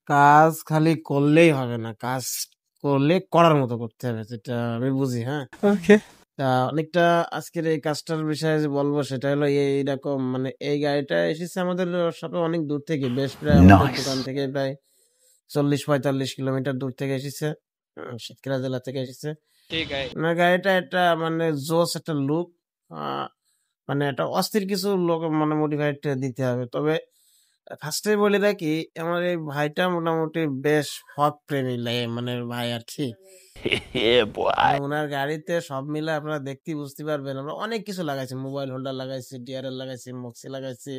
কাজ খালি করলেই হবে না। কাজ করলে করার মতো করতে হবে। যেটা আমি বুঝি, হ্যাঁ? ওকে। তা অনেকটা আজকের এই কাজটার বিষয়ে যে বলবো সেটা হলো এইরকম মানে এই গাড়িটা এসেছে আমাদের শপে অনেক দূর থেকে। বেশ প্রায় আমাদের নাইস। দোকান থেকে প্রায় ৪০-৪৫ কিলোমিটার দূর থেকে এসেছে। সাতক্ষীরা জেলা থেকে এসেছে। ঠিক আছে। মানে গাড়িটা একটা মানে জোস একটা লুক, মানে একটা অস্থির কিছু লোক মানে মডিফাইড দিতে হবে। তবে ফার্স্টে বলে রাখি, আমার এই ভাইটা মোটামুটি বেশ হক প্রেমী মানে ভাই আর কি। মানে ওনার গাড়িতে সব মিলে আপনারা দেখতেই বুঝতে পারবেন, আমরা অনেক কিছু লাগাইছি, মোবাইল হোল্ডার লাগাইছি, ডিআরএল লাগাইছি, মক্সি লাগাইছি,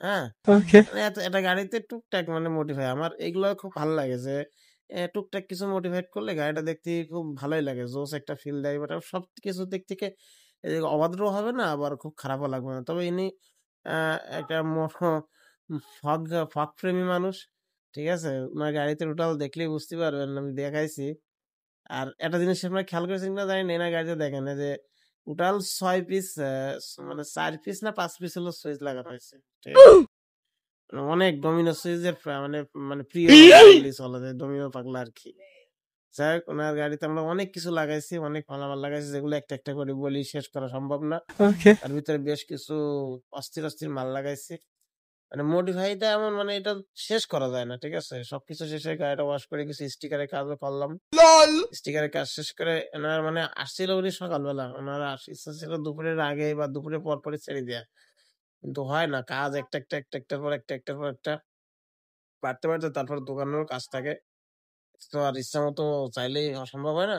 হ্যাঁ। ওকে। মানে এটা গাড়িতে টুকটাক মানে মডিফাই আমার এগুলো খুব ভালো লাগে যে টুকটাক কিছু মডিফাইড করলে গাড়িটা দেখতে খুব ভালোই লাগে, জোস একটা ফিল দেয়। বাট সব কিছু দিক থেকে অভদ্র হবে না, আবার খুব খারাপও লাগবে না। তবে ইনি একটা ফগ ফগ প্রেমী মানুষ, ঠিক আছে। ওনার গাড়িতে টোটাল দেখলেই বুঝতে পারবেন, আমি দেখাইছি। আর একটা জিনিস আপনারা খেয়াল করেছেন কিনা জানি না, এনার গাড়িতে দেখেন এই যে টোটাল 6 পিস, মানে 4 পিস না 5 পিস হলো সুইচ লাগানো হয়েছে, ঠিক আছে। মানে অনেক ডোমিনো সুইচের মানে মানে প্রিয় বললেই চলে যায়, ডোমিনো পাগলা আর কি। যাই হোক, ওনার গাড়িতে আমরা অনেক কিছু লাগাইছি, অনেক মালামাল লাগাইছি, যেগুলো একটা একটা করে বলি শেষ করা সম্ভব না। ওকে। তার ভিতরে বেশ কিছু অস্থির অস্থির মাল লাগাইছি। মানে মডিফাইটা এমন মানে এটা শেষ করা যায় না, ঠিক আছে। সবকিছু শেষে গাড়িটা ওয়াশ করে কিছু স্টিকারের কাজও করলাম। স্টিকারের কাজ শেষ করে এনার মানে আসছিল উনি সকালবেলা, ওনার ইচ্ছা ছিল দুপুরের আগে বা দুপুরের পর পরে ছেড়ে দেয়া, কিন্তু হয় না, কাজ একটা একটা একটা একটার পর একটা একটার পর একটা বাড়তে বাড়তে তারপর দোকানেরও কাজ থাকে, তো আর ইচ্ছা মতো চাইলেই অসম্ভব হয় না।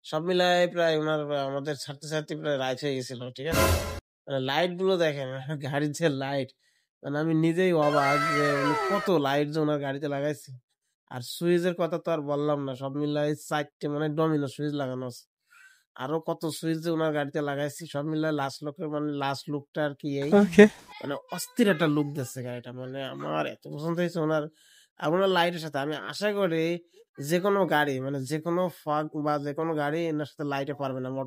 সব মিলায় প্রায় ওনার আমাদের ছাড়তে ছাড়তে প্রায় রাইত হয়ে গেছিল, ঠিক আছে। মানে লাইট গুলো দেখেন, গাড়ির যে লাইট, মানে আমি নিজেই অবাক যে উনি কত লাইট যে ওনার গাড়িতে লাগাইছে। আর সুইচের কথা তো আর বললাম না, সব মিলাই 4টে মানে ডমিনো সুইচ লাগানো আছে। আরো কত সুইচ যে ওনার গাড়িতে লাগাইছি, সব মিলাই লাস্ট লুকের মানে লাস্ট লুকটা আর কি এই ওকে। মানে অস্থির একটা লুক দিচ্ছে গাড়িটা। মানে আমার এত পছন্দ হয়েছে ওনার আপনার লাইটের সাথে। আমি আশা করি যে কোনো গাড়ি মানে যে কোনো ফগ বা যে কোনো গাড়ি এনার সাথে লাইটে পারবে না, মোটর